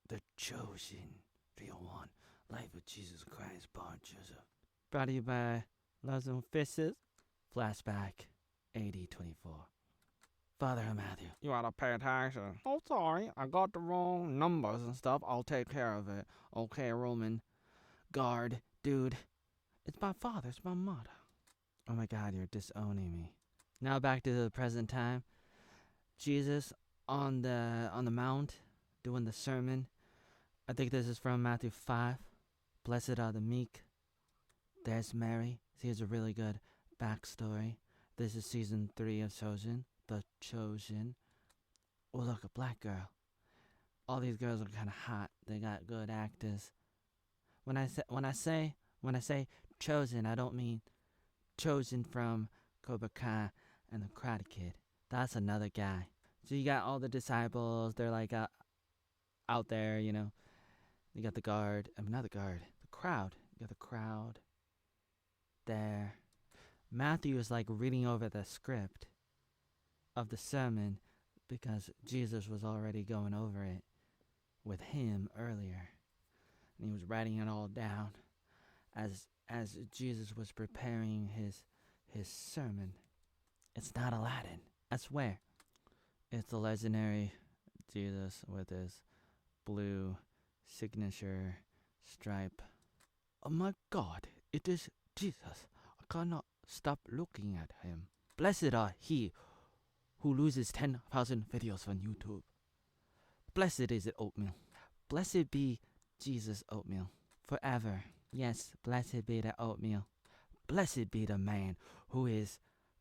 The Chosen 301 Life of Jesus Christ, Bar Joseph. Brought to you by Loves and Fishes. Flashback 8024. Father Matthew, you ought to pay attention. Oh, sorry, I got the wrong numbers and stuff. I'll take care of it. Okay, Roman guard, dude. It's my father, it's my mother. Oh my God, you're disowning me. Now back to the present time. Jesus on the mount doing the sermon. I think this is from Matthew 5. Blessed are the meek. There's Mary. Here's a really good backstory. This is season 3 of Chosen. The Chosen. Oh, look, a black girl. All these girls are kind of hot. They got good actors. When I say Chosen, I don't mean Chosen from Cobra Kai and the Karate Kid. That's another guy. So you got all the disciples. They're like out there, you know. You got the guard. Not the guard. The crowd. You got the crowd there. Matthew is like reading over the script of the sermon because Jesus was already going over it with him earlier. And he was writing it all down as Jesus was preparing his sermon. It's not Aladdin. I swear. It's the legendary Jesus with his blue signature stripe. Oh my God, it is Jesus. I cannot stop looking at him. Blessed are he who loses 10,000 videos on YouTube. Blessed is it oatmeal. Blessed be Jesus oatmeal forever. Yes, blessed be the oatmeal. Blessed be the man who is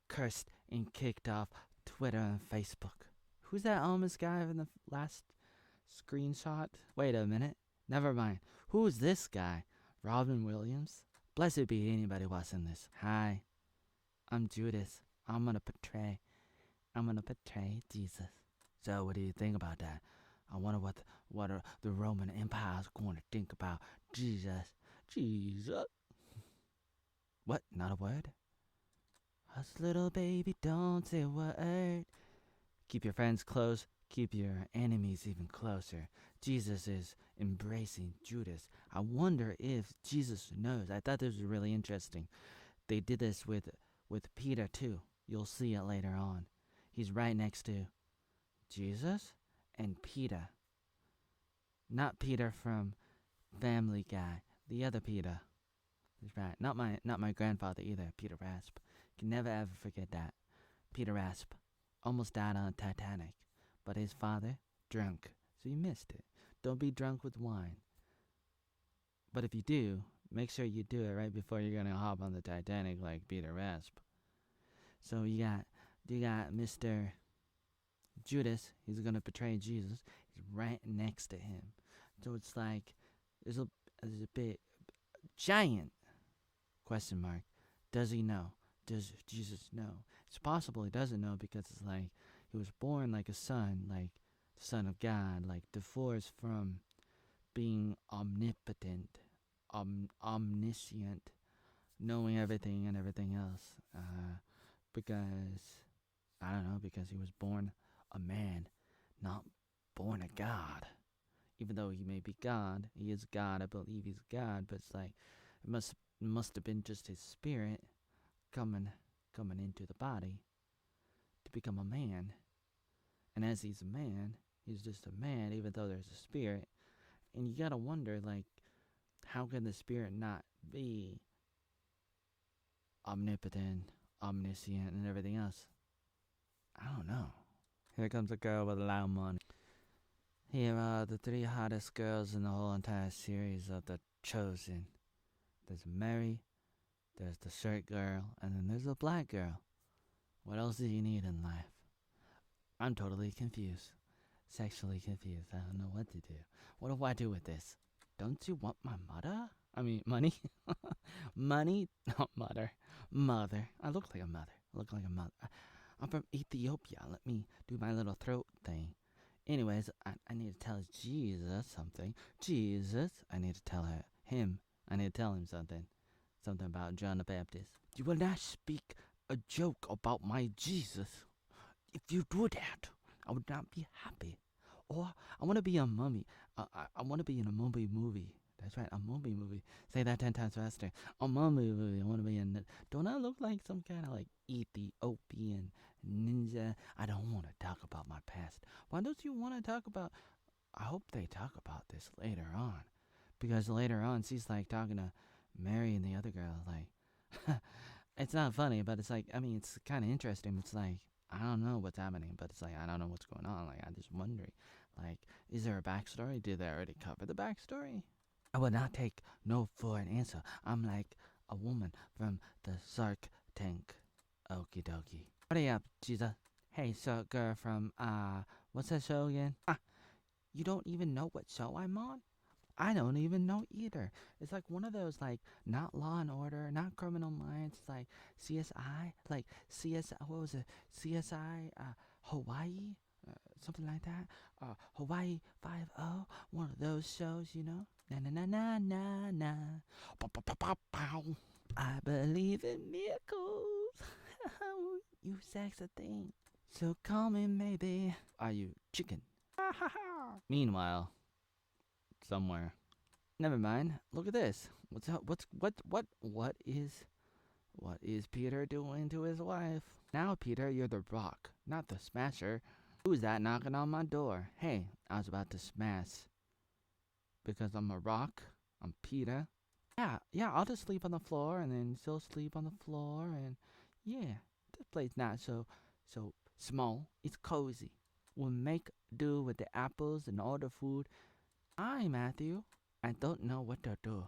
cursed and kicked off Twitter and Facebook. Who's that homeless guy in the last screenshot? Wait a minute. Never mind. Who is this guy? Robin Williams? Blessed be anybody watching this. Hi, I'm Judas. I'm gonna portray Jesus. So what do you think about that? I wonder what the Roman Empire is going to think about Jesus. Jesus. What? Not a word? Hush, little baby, don't say a word. Keep your friends close. Keep your enemies even closer. Jesus is embracing Judas. I wonder if Jesus knows. I thought this was really interesting. They did this with Peter too. You'll see it later on. He's right next to Jesus and Peter. Not Peter from Family Guy. The other Peter. That's right. Not my grandfather either. Peter Rasp. Can never ever forget that. Peter Rasp almost died on Titanic. But his father, drunk, so you missed it. Don't be drunk with wine. But if you do, make sure you do it right before you're gonna hop on the Titanic like Peter Rasp. So you got Mr. Judas. He's gonna betray Jesus. He's right next to him. So it's like there's a bit giant question mark. Does he know? Does Jesus know? It's possible he doesn't know because it's like he was born like a son, like the Son of God, like divorced from being omnipotent, omniscient, knowing everything and everything else. Because, I don't know, because he was born a man, not born a God. Even though he may be God, he is God, I believe he's God, but it's like, it must have been just his spirit coming into the body to become a man. And as he's a man, he's just a man, even though there's a spirit. And you gotta wonder, like, how can the spirit not be omnipotent, omniscient, and everything else? I don't know. Here comes a girl with loud money. Here are the 3 hottest girls in the whole entire series of The Chosen. There's Mary, there's the shirt girl, and then there's the black girl. What else do you need in life? I'm totally confused. Sexually confused. I don't know what to do. What do I do with this? Don't you want my mother? I mean, money? Money? Not mother. Mother. I look like a mother. I'm from Ethiopia. Let me do my little throat thing. Anyways, I need to tell Jesus something. Jesus. I need to tell him. I need to tell him something. Something about John the Baptist. You will not speak a joke about my Jesus. If you do that, I would not be happy. Or I want to be a mummy. I want to be in a movie. That's right, a movie. Say that 10 times faster. A movie. I want to be in it. Don't I look like some kind of like Ethiopian ninja? I don't want to talk about my past. Why don't you want to talk about? I hope they talk about this later on, because later on she's like talking to Mary and the other girl. Like, it's not funny, but it's like, I mean, it's kind of interesting. It's like, I don't know what's happening, but it's like, I don't know what's going on. Like, I'm just wondering, like, is there a backstory? Did they already cover the backstory? I will not take no for an answer. I'm like a woman from the Sark Tank. Okie dokie. What are you up, Jesus? Hey, so girl from, what's that show again? You don't even know what show I'm on? I don't even know either. It's like one of those, like, not Law and Order, not Criminal Minds. It's like CSI, like CSI. What was it? CSI, Hawaii, something like that. Hawaii 5-0. One of those shows, you know. Na na na na na na. Pow, pow, pow, pow, pow. I believe in miracles. You sexy thing. So call me maybe. Are you chicken? Meanwhile, somewhere. Never mind. Look at this. What is Peter doing to his wife? Now, Peter, you're the rock, not the smasher. Who's that knocking on my door? Hey, I was about to smash. Because I'm a rock. I'm Peter. Yeah, I'll just sleep on the floor, and then she'll sleep on the floor, and yeah, this place not so small. It's cozy. We'll make do with the apples and all the food. Hi, Matthew. I don't know what to do.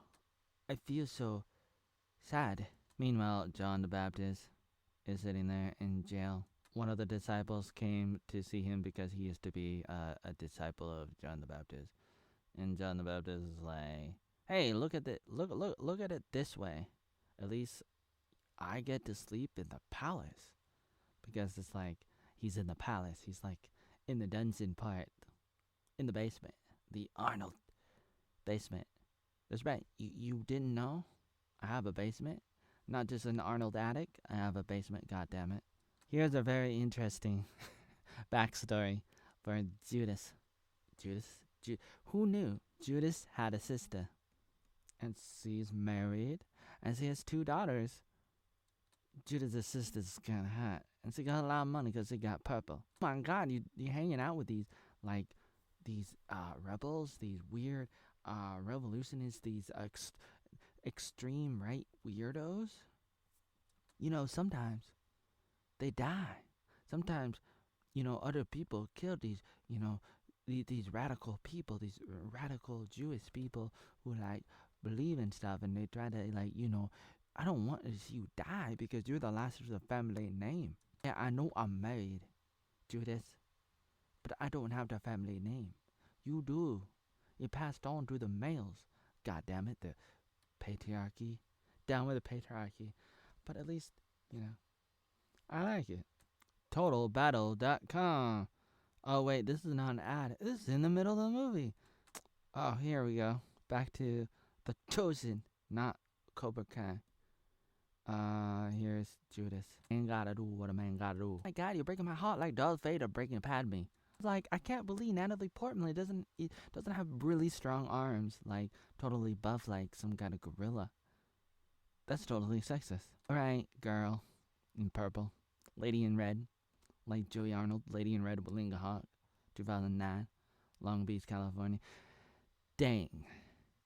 I feel so sad. Meanwhile, John the Baptist is sitting there in jail. One of the disciples came to see him because he used to be a disciple of John the Baptist. And John the Baptist is like, "Hey, look at it this way. At least I get to sleep in the palace." Because it's like he's in the palace. He's like in the dungeon part, in the basement, the Arnold basement. That's right. You didn't know? I have a basement. Not just an Arnold Attic. I have a basement, goddammit. Here's a very interesting backstory for Judas. Who knew? Judas had a sister. And she's married. And she has 2 daughters. Judas' sister's kind of hot. And she got a lot of money because she got purple. Oh my God, you hanging out with these rebels, these weird revolutionists, these extreme right weirdos. You know, sometimes they die. Sometimes, you know, other people kill these, you know, these radical people, these radical Jewish people who like believe in stuff, and they try to like, you know, I don't want to see you die because you're the last of the family name. Yeah, I know I'm married, Judas, but I don't have the family name. You do. It passed on through the males. God damn it, the patriarchy. Down with the patriarchy. But at least, you know, I like it. TotalBattle.com. Oh, wait, this is not an ad. This is in the middle of the movie. Oh, here we go. Back to The Chosen, not Cobra Kai. Here's Judas. Man gotta do what a man gotta do. My God, you're breaking my heart like Darth Vader breaking Padme. Like, I can't believe Natalie Portman doesn't have really strong arms, like totally buff like some kind of gorilla. That's totally sexist. Alright, girl in purple, lady in red, like Joey Arnold, lady in red, Walinga Hawk, 2009, Long Beach, California. Dang,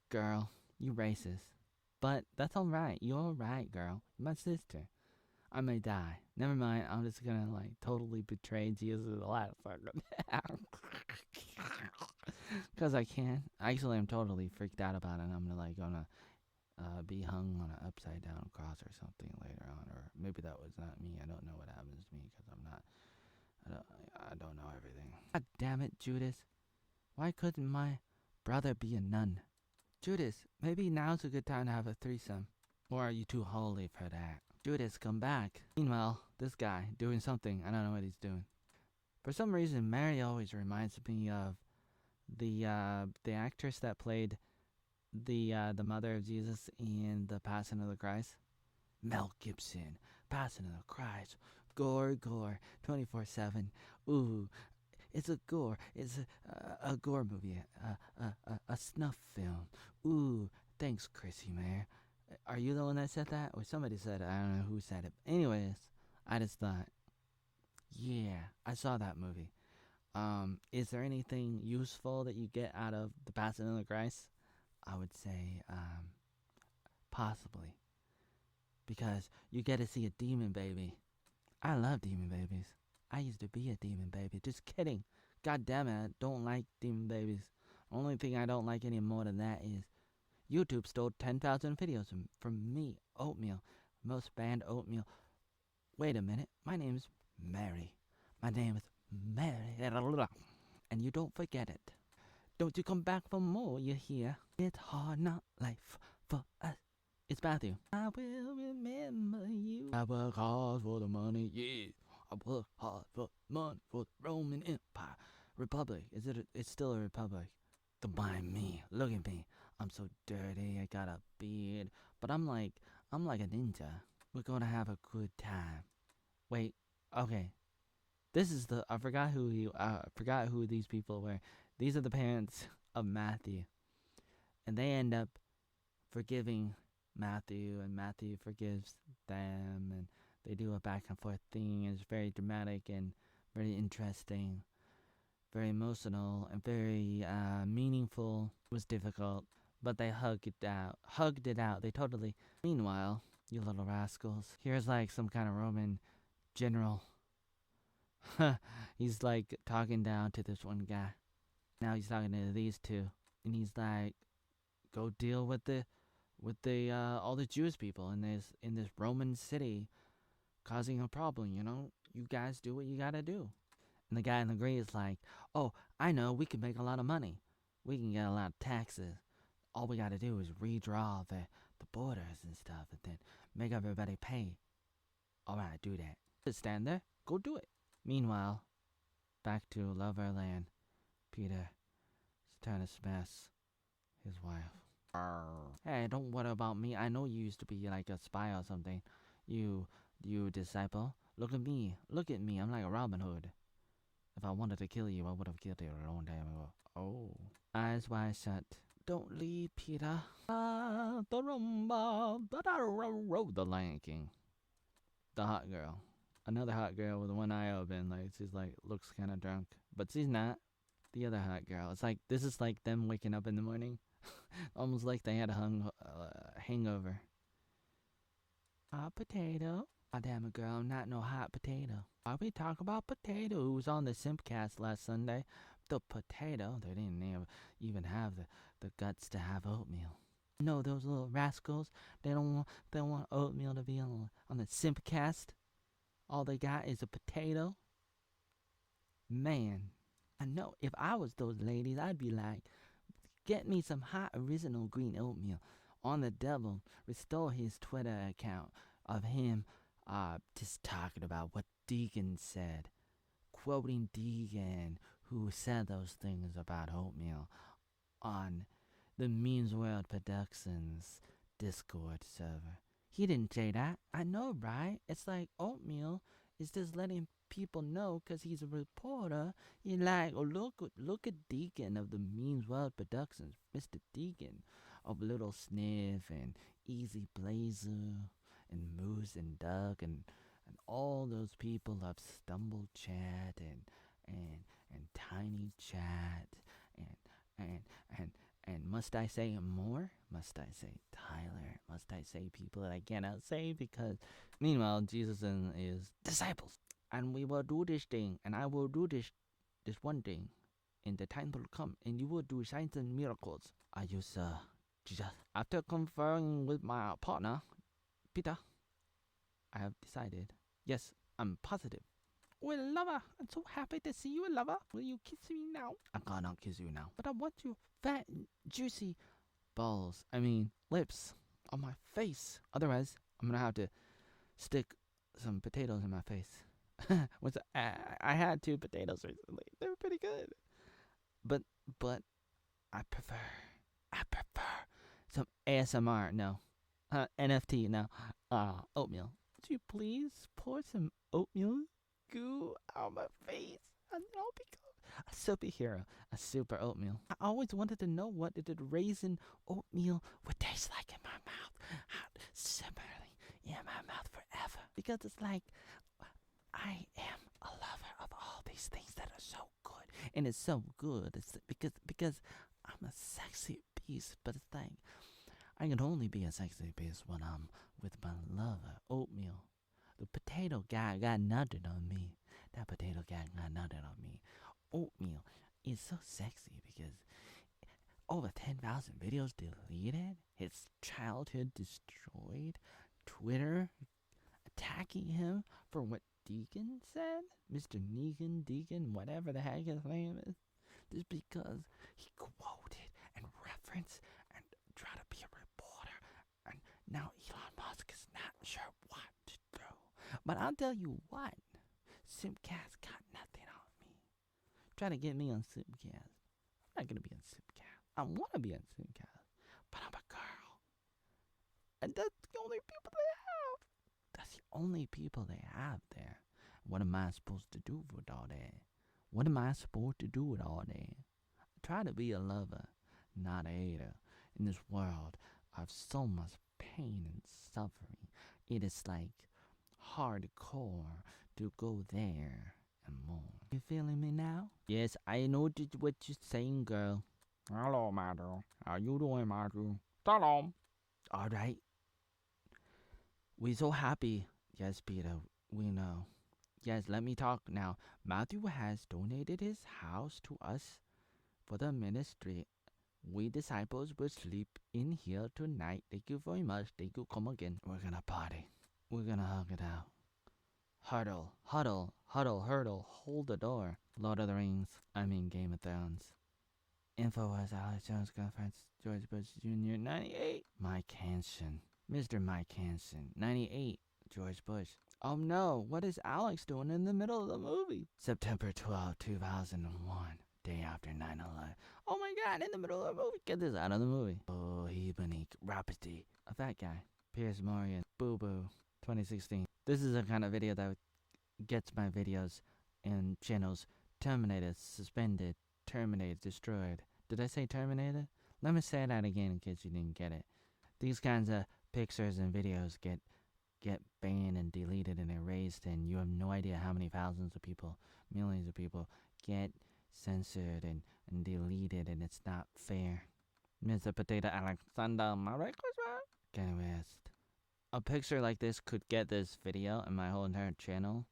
girl, you racist. But that's alright. You're alright, girl. You're my sister. I may die. Never mind. I'm just gonna like totally betray Jesus the last second. Cause I can. Actually, I'm totally freaked out about it. I'm gonna be hung on an upside down cross or something later on, or maybe that was not me. I don't know what happens to me because I'm not. I don't know everything. God damn it, Judas! Why couldn't my brother be a nun? Judas, maybe now's a good time to have a threesome. Or are you too holy for that? Judas, come back. Meanwhile, this guy doing something. I don't know what he's doing. For some reason, Mary always reminds me of the actress that played the mother of Jesus in The Passion of the Christ. Mel Gibson, Passion of the Christ. Gore, 24/7. Ooh, it's a gore. It's a gore movie. snuff film. Ooh, thanks, Chrissie, man. Are you the one that said that? Or somebody said it. I don't know who said it. Anyways, I just thought, yeah, I saw that movie. Is there anything useful that you get out of The Passion of the Christ? I would say, possibly. Because you get to see a demon baby. I love demon babies. I used to be a demon baby. Just kidding. God damn it, I don't like demon babies. Only thing I don't like any more than that is YouTube stole 10,000 videos from me, Oatmeal. Most banned Oatmeal. Wait a minute, my name's Mary. My name is Mary. And you don't forget it. Don't you come back for more, you hear? It's hard, not life for us. It's Matthew. I will remember you. I work hard for the money, yeah. I work hard for money for the Roman Empire. Republic. It's still a republic. Don't mind me. Look at me. I'm so dirty. I got a beard. But I'm like a ninja. We're gonna have a good time. Wait. Okay. This is I forgot who these people were. These are the parents of Matthew. And they end up forgiving Matthew, and Matthew forgives them, and they do a back and forth thing. It's very dramatic and very interesting, very emotional, and very meaningful. It was difficult, but they hugged it out. They totally. Meanwhile, you little rascals, here's like some kind of Roman general. He's like talking down to this one guy. Now he's talking to these two, and he's like, go deal with the all the Jewish people in this Roman city causing a problem, you know? You guys do what you gotta do. And the guy in the gray is like, oh, I know, we can make a lot of money. We can get a lot of taxes. All we gotta do is redraw the borders and stuff, and then make everybody pay. Alright, do that. Just stand there, go do it. Meanwhile, back to Loverland, Peter is trying to smash his wife. Hey, don't worry about me. I know you used to be like a spy or something. You disciple. Look at me. I'm like a Robin Hood. If I wanted to kill you, I would have killed you a long time ago. Oh. Eyes wide shut. Don't leave, Peter. The Lion King. The hot girl. Another hot girl with one eye open. Like, she's like, looks kind of drunk. But she's not. The other hot girl. It's like, this is like them waking up in the morning. Almost like they had a hangover. Hot potato. Oh, damn it, girl. I'm not no hot potato. Why we talk about potato? Who was on the Simpcast last Sunday? The potato. They didn't even have the guts to have oatmeal. No, those little rascals. They don't want oatmeal to be on the Simpcast. All they got is a potato. Man, I know. If I was those ladies, I'd be like, get me some hot original green oatmeal. On the devil, restore his Twitter account of him just talking about what Deacon said. Quoting Deacon, who said those things about oatmeal on the Means World Productions Discord server. He didn't say that. I know, right? It's like oatmeal is just letting people know because he's a reporter. You're like, oh, look at Deacon of the Means World Productions, Mr. Deacon of Little Sniff and Easy Blazer and Moose and Doug and all those people of Stumble Chat and Tiny Chat and must I say more? Must I say Tyler? Must I say people that I cannot say? Because meanwhile, Jesus and his disciples. And we will do this thing, and I will do this one thing, and the time will come, and you will do signs and miracles. Are you, sir? Jesus. After conferring with my partner, Peter, I have decided. Yes, I'm positive. Well, lover, I'm so happy to see you, lover. Will you kiss me now? I cannot kiss you now. But I want your fat, juicy lips on my face. Otherwise, I'm gonna have to stick some potatoes in my face. I had 2 potatoes recently. They were pretty good. But I prefer some ASMR. No. NFT. No. Oatmeal. Would you please pour some oatmeal goo on my face? And I'll become A superhero, a super oatmeal. I always wanted to know what did a raisin oatmeal would taste like in my mouth. How similarly in my mouth forever. Because it's like I am a lover of all these things that are so good. And it's so good. It's because I'm a sexy beast, but it's like I can only be a sexy beast when I'm with my lover, oatmeal. The potato guy got nothing on me. That potato guy got nothing on me. Oatmeal is so sexy because over 10,000 videos deleted, his childhood destroyed, Twitter attacking him for what Deacon said, Mr. Deacon, whatever the heck his name is, just because he quoted and referenced and tried to be a reporter, and now Elon Musk is not sure what to do. But I'll tell you what, Simcast got nothing on me. Try to get me on Simcast. I'm not gonna be on Simcast. I wanna be on Simcast, but I'm a girl, and that's the only people they have. That's the only people they have there. What am I supposed to do with all that? What am I supposed to do with all that? Try to be a lover, not a hater. In this world of so much pain and suffering, it is like hardcore to go there and more. You feeling me now? Yes, I know what you're saying, girl. Hello, Matthew. How you doing, Matthew? Shalom. Alright. We're so happy. Yes, Peter, we know. Yes, let me talk now. Matthew has donated his house to us for the ministry. We disciples will sleep in here tonight. Thank you very much. Thank you. Come again. We're gonna party. We're gonna hug it out. Huddle, huddle, huddle, hurdle. Hold the door. Lord of the Rings. I mean Game of Thrones. InfoWars, Alex Jones, girlfriend, George Bush Jr., 98. Mike Hansen. Mr. Mike Hansen, 98. George Bush. Oh no, what is Alex doing in the middle of the movie? September 12, 2001. Day after 9/11. Oh my god, in the middle of the movie. Get this out of the movie. Oh, Hebonique, Rapidity. A fat guy. Piers Morgan. Boo Boo. 2016. This is a kind of video that gets my videos and channels terminated, suspended, terminated, destroyed. Did I say terminated? Let me say that again in case you didn't get it. These kinds of pictures and videos get banned and deleted and erased, and you have no idea how many thousands of people, millions of people get censored and deleted, and it's not fair. Mr. Potato Alexander, Merry Christmas. Kanye West. A picture like this could get this video and my whole entire channel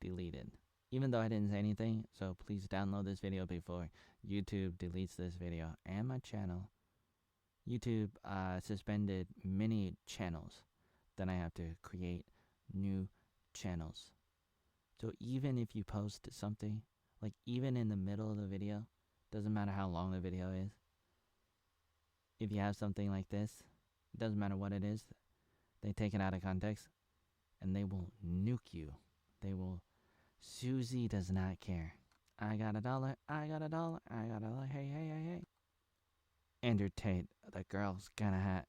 deleted. Even though I didn't say anything, so please download this video before YouTube deletes this video and my channel. YouTube suspended many channels. Then I have to create new channels. So even if you post something, like even in the middle of the video, doesn't matter how long the video is, if you have something like this, it doesn't matter what it is, they take it out of context and they will nuke you. They will. Susie does not care. I got $1, I got $1, I got $1, hey, hey, hey, hey. Andrew Tate, the girl's got a hat.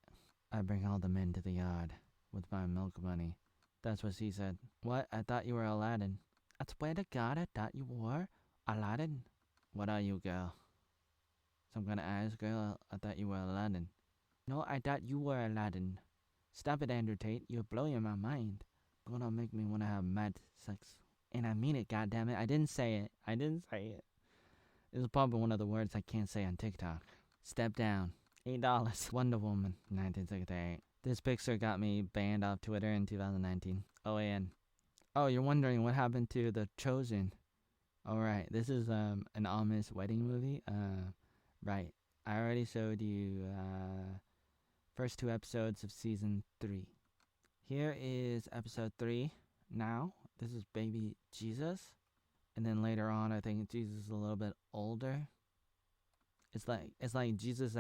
I bring all the men to the yard with my milk money. That's what she said. What? I thought you were Aladdin. I swear to God, I thought you were Aladdin. What are you, girl? Some kind of ass girl? I thought you were Aladdin. No, I thought you were Aladdin. Stop it, Andrew Tate. You're blowing my mind. Gonna make me wanna have mad sex. And I mean it, goddammit. I didn't say it. I didn't say it. This is probably one of the words I can't say on TikTok. Step down. $8. Wonder Woman, 1968. This picture got me banned off Twitter in 2019. OAN. Oh, you're wondering what happened to The Chosen. Alright, this is an Amish wedding movie. Right. I already showed you first 2 episodes of season 3. Here is episode 3 now. This is baby Jesus. And then later on, I think Jesus is a little bit older. It's like Jesus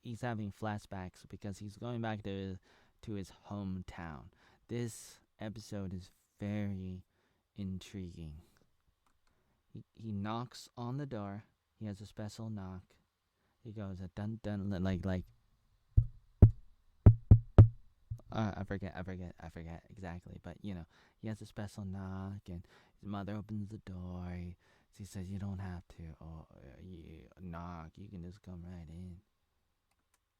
he's having flashbacks because he's going back to his hometown. This episode is very intriguing. He knocks on the door. He has a special knock. He goes a dun dun like. I forget exactly, but you know, he has a special knock, and his mother opens the door. He He says you don't have to knock. You can just come right in.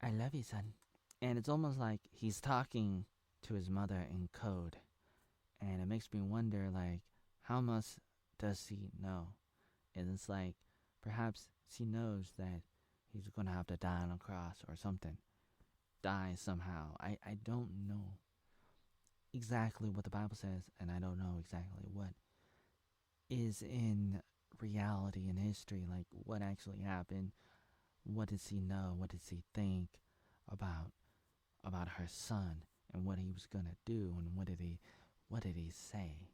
I love you, son. And it's almost like he's talking to his mother in code. And it makes me wonder, like, how much does he know? And it's like, perhaps he knows that he's going to have to die on a cross or something. Die somehow. I don't know exactly what the Bible says, and I don't know exactly what is in reality in history, like what actually happened. What does he know? What does he think about her son and what he was gonna do, and what did he say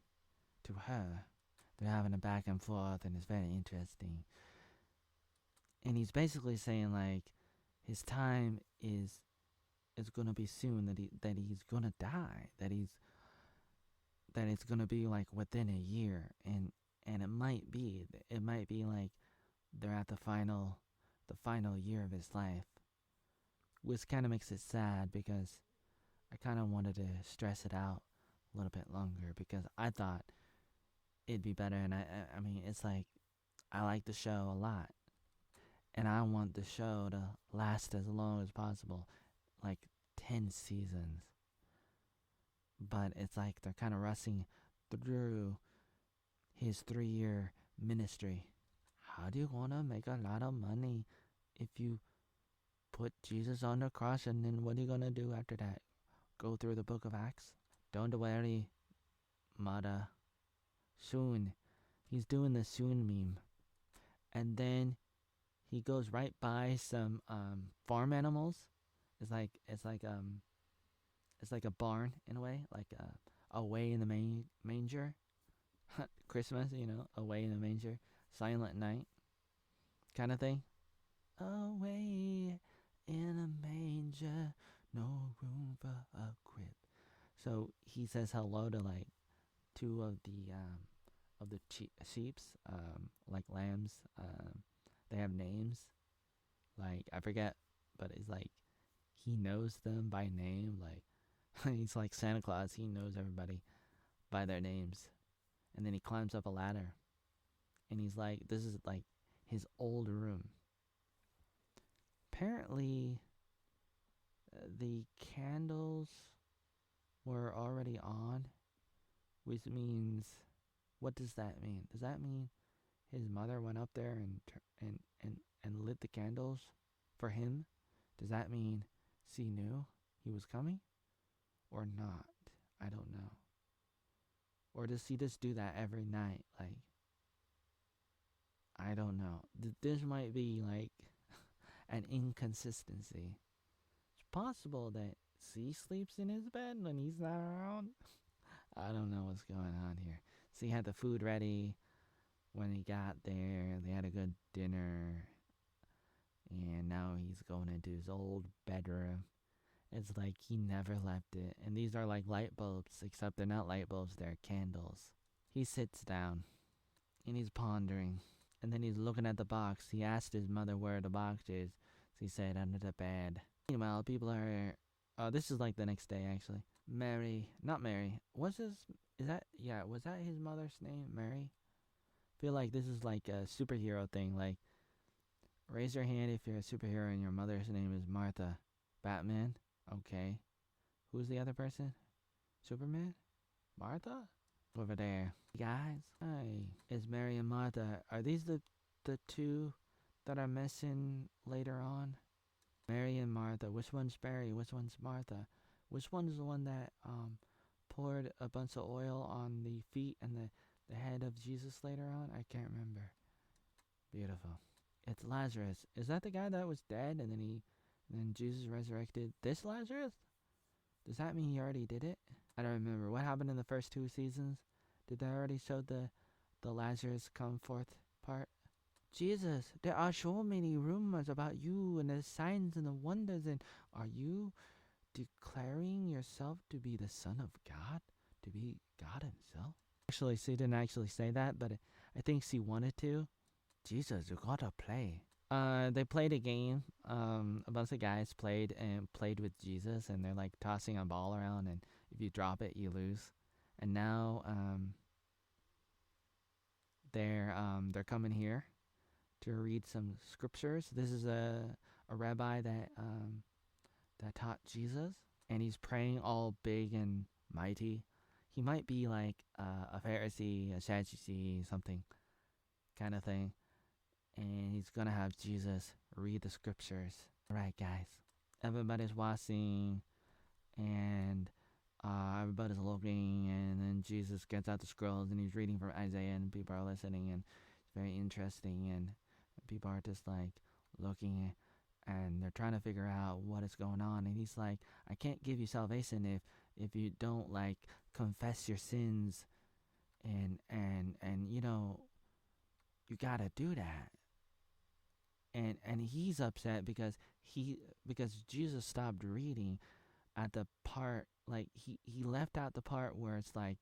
to her? They're having a back and forth, and it's very interesting. And he's basically saying, like, his time is gonna be soon, that he's gonna die, that it's gonna be like within a year, and it might be like they're at the final year of his life, which kind of makes it sad, because I kind of wanted to stress it out a little bit longer, because I thought it'd be better. And I mean, it's like, I like the show a lot, and I want the show to last as long as possible, like 10 seasons. But it's like they're kind of rushing through his 3-year ministry. How do you want to make a lot of money if you put Jesus on the cross, and then what are you going to do after that? Go through the book of Acts? Don't worry, mother. Soon. He's doing the soon meme. And then he goes right by some farm animals. It's like a barn in a way, like away in the manger. Christmas, away in the manger, Silent Night kind of thing. Away in a manger, no room for a crib. So he says hello to like 2 of the sheeps, like lambs. They have names, like I forget, but it's like he knows them by name. Like he's like Santa Claus. He knows everybody by their names. And then he climbs up a ladder, and he's like, this is like his old room. Apparently, the candles were already on, which means, what does that mean? Does that mean his mother went up there and lit the candles for him? Does that mean she knew he was coming or not? I don't know. Or does he just do that every night? Like, I don't know. This might be like an inconsistency. It's possible that C sleeps in his bed when he's not around. I don't know what's going on here. C had the food ready when he got there. They had a good dinner. And now he's going into his old bedroom. It's like he never left it. And these are like light bulbs, except they're not light bulbs, they're candles. He sits down and he's pondering. And then he's looking at the box. He asked his mother where the box is. She said under the bed. Meanwhile, people are... this is like the next day, actually. Not Mary. Was that his mother's name? Mary? I feel like this is like a superhero thing. Like, raise your hand if you're a superhero and your mother's name is Martha. Batman? Okay. Who's the other person? Superman? Martha? Over there. Guys, hi. Is Mary and Martha, are these the 2 that are missing later on? Mary and Martha. Which one's Mary? Which one's Martha? Which one's the one that poured a bunch of oil on the feet and the head of Jesus later on? I can't remember. Beautiful. It's Lazarus. Is that the guy that was dead and then Jesus resurrected this Lazarus? Does that mean he already did it? I don't remember. What happened in the first 2 seasons? Did they already show the Lazarus come forth part? Jesus, there are so many rumors about you and the signs and the wonders, and are you declaring yourself to be the Son of God? To be God himself? Actually, she didn't actually say that, but I think she wanted to. Jesus, you gotta play. They played a game. A bunch of guys played with Jesus, and they're like tossing a ball around, and if you drop it, you lose. And now, they're coming here to read some scriptures. This is a rabbi that taught Jesus, and he's praying all big and mighty. He might be like a Pharisee, a Sadducee, something kind of thing. And he's gonna have Jesus read the scriptures. Alright, guys. Everybody's watching, and everybody's looking, and then Jesus gets out the scrolls, and he's reading from Isaiah, and people are listening, and it's very interesting, and people are just like looking, and they're trying to figure out what is going on, and he's like, I can't give you salvation if you don't like confess your sins, and you know, you gotta do that. And he's upset because Jesus stopped reading at the part, like he left out the part where it's like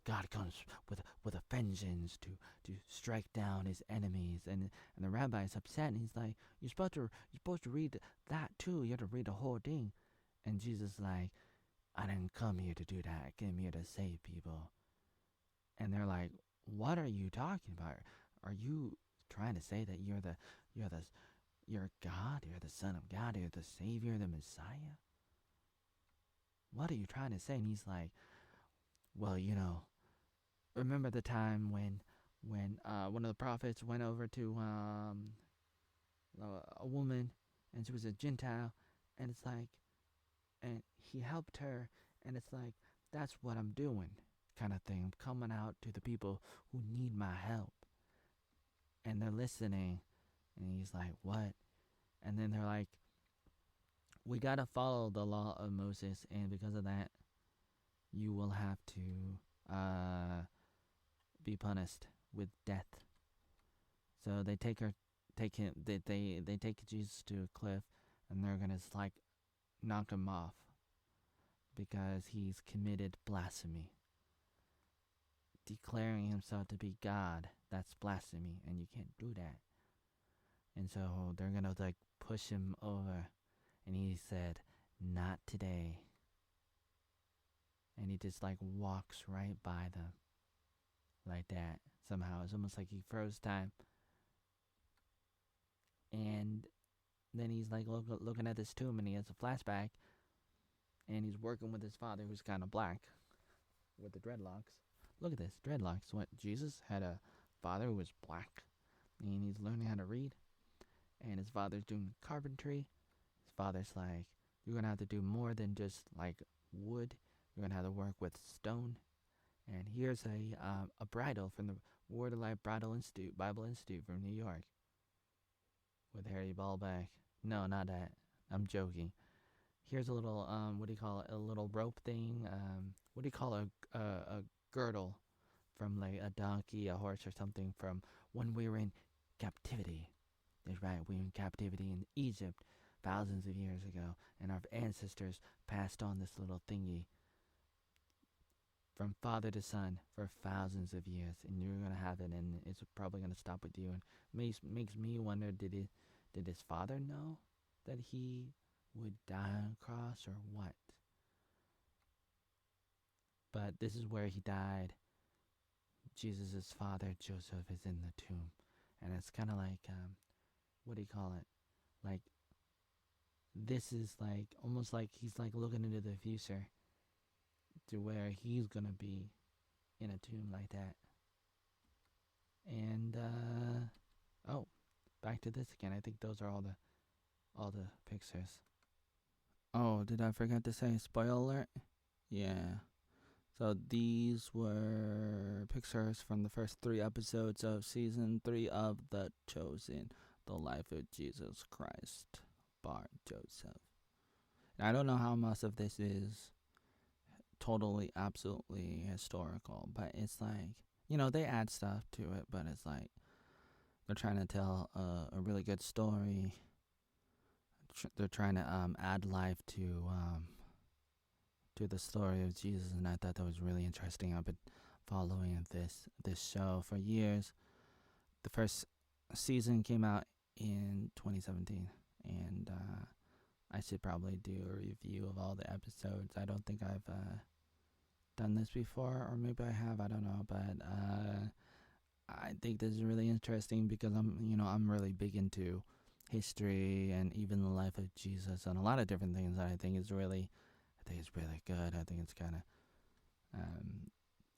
God comes with a vengeance to strike down his enemies, and the rabbi is upset, and he's like, you're supposed to read that too. You have to read the whole thing. And Jesus is like, I didn't come here to do that. I came here to save people. And they're like, what are you talking about? Are you trying to say that you're God, you're the Son of God, you're the Savior, the Messiah? What are you trying to say? And he's like, well, you know, remember the time when one of the prophets went over to a woman, and she was a Gentile, and it's like, and he helped her, and it's like, that's what I'm doing, kind of thing. I'm coming out to the people who need my help. And they're listening, and he's like, what? And then they're like, we gotta follow the law of Moses, and because of that, you will have to be punished with death. So they take Jesus to a cliff, and they're gonna like knock him off because he's committed blasphemy. Declaring himself to be God, that's blasphemy, and you can't do that. And so they're gonna like push him over, and he said, not today. And he just like walks right by them like that. Somehow it's almost like he froze time. And then he's like looking at this tomb, and he has a flashback, and he's working with his father, who's kind of black with the dreadlocks. Look at this, dreadlocks. What, Jesus had a father who was black, and he's learning how to read, and his father's doing carpentry. His father's like, you're gonna have to do more than just like wood. You're gonna have to work with stone. And here's a bridle from the Word of Life Bible Institute from New York, with Harry Ballback. No, not that. I'm joking. Here's a little what do you call it? A little rope thing. What do you call a girdle from like a donkey, a horse, or something from when we were in captivity. That's right, we were in captivity in Egypt thousands of years ago, and our ancestors passed on this little thingy from father to son for thousands of years, and you're gonna have it, and it's probably gonna stop with you. And makes me wonder, did his father know that he would die on a cross, or what? But this is where he died. Jesus' father, Joseph, is in the tomb. And it's kind of like, what do you call it? Like, this is like, almost like he's like looking into the future to where he's going to be in a tomb like that. And, oh, back to this again. I think those are all the pictures. Oh, did I forget to say spoiler alert? Yeah. So these were pictures from the first 3 episodes of season 3 of The Chosen, The Life of Jesus Christ, Bar Joseph. And I don't know how much of this is totally, absolutely historical, but it's like, you know, they add stuff to it, but it's like they're trying to tell a really good story. They're trying to add life to the story of Jesus, and I thought that was really interesting. I've been following this show for years. The first season came out in 2017, and I should probably do a review of all the episodes. I don't think I've done this before, or maybe I have, I don't know, but I think this is really interesting because I'm really big into history and even the life of Jesus and a lot of different things that I think is really good. I think it's kind of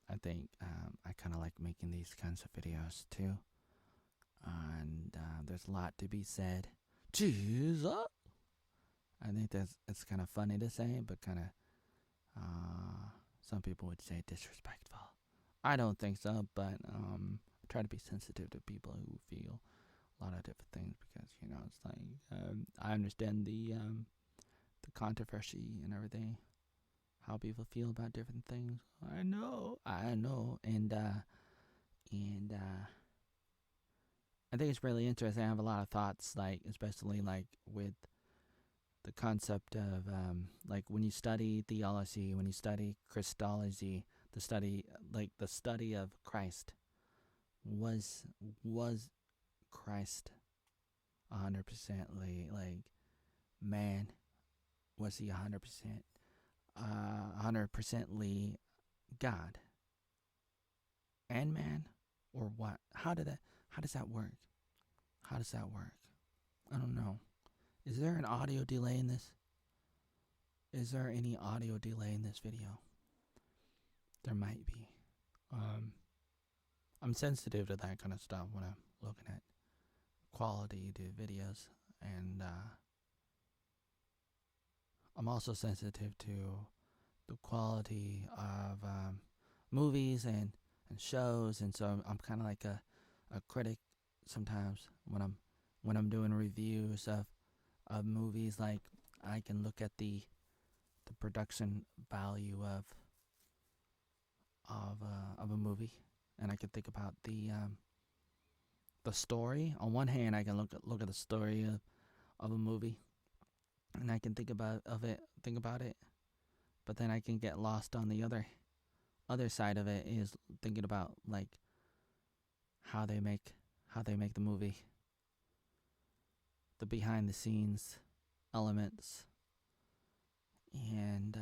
I kind of like making these kinds of videos too. And there's a lot to be said. Jesus. I think it's kind of funny to say, but kind of some people would say disrespectful. I don't think so, but I try to be sensitive to people who feel a lot of different things because it's like I understand the controversy and everything, how people feel about different things. I know, and I think it's really interesting. I have a lot of thoughts, like especially like with the concept of like when you study theology, when you study Christology, the study of Christ. Was Christ 100% like man? Was he 100% God and man, or what? How does that work? How does that work? I don't know. Is there an audio delay in this? Is there any audio delay in this video? There might be. I'm sensitive to that kind of stuff when I'm looking at quality to videos, and I'm also sensitive to the quality of movies and shows, and so I'm kind of like a critic sometimes when I'm doing reviews of movies. Like I can look at the production value of a movie, and I can think about the story. On one hand, I can look at the story of a movie, and I can think about it, but then I can get lost on the other side of it, is thinking about like how they make the movie, the behind the scenes elements. And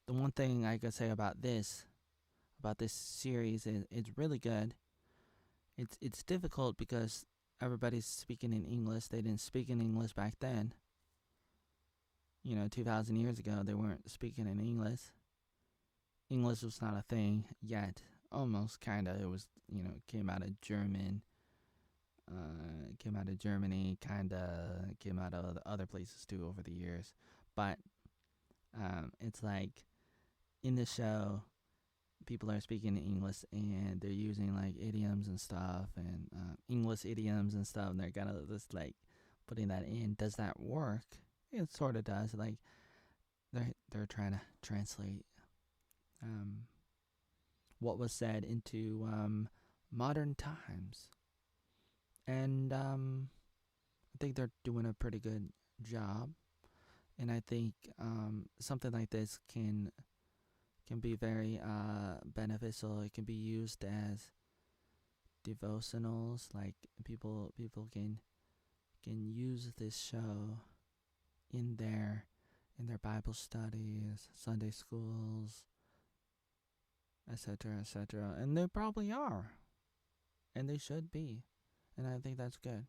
the one thing I could say about this series is it's really good. It's difficult because everybody's speaking in English. They didn't speak in English back then. 2,000 years ago, they weren't speaking in English. English was not a thing yet. Almost, kind of. It was, it came out of German. Came out of Germany, kind of. Came out of other places too over the years. But it's like in the show, people are speaking English and they're using like idioms and stuff, and English idioms and stuff, and they're kind of just like putting that in. Does that work? It sort of does. Like they're trying to translate what was said into modern times, and I think they're doing a pretty good job. And I think something like this can be very beneficial. It can be used as devotionals. Like people can use this show in their Bible studies, Sunday schools, etc., and they probably are, and they should be, and I think that's good.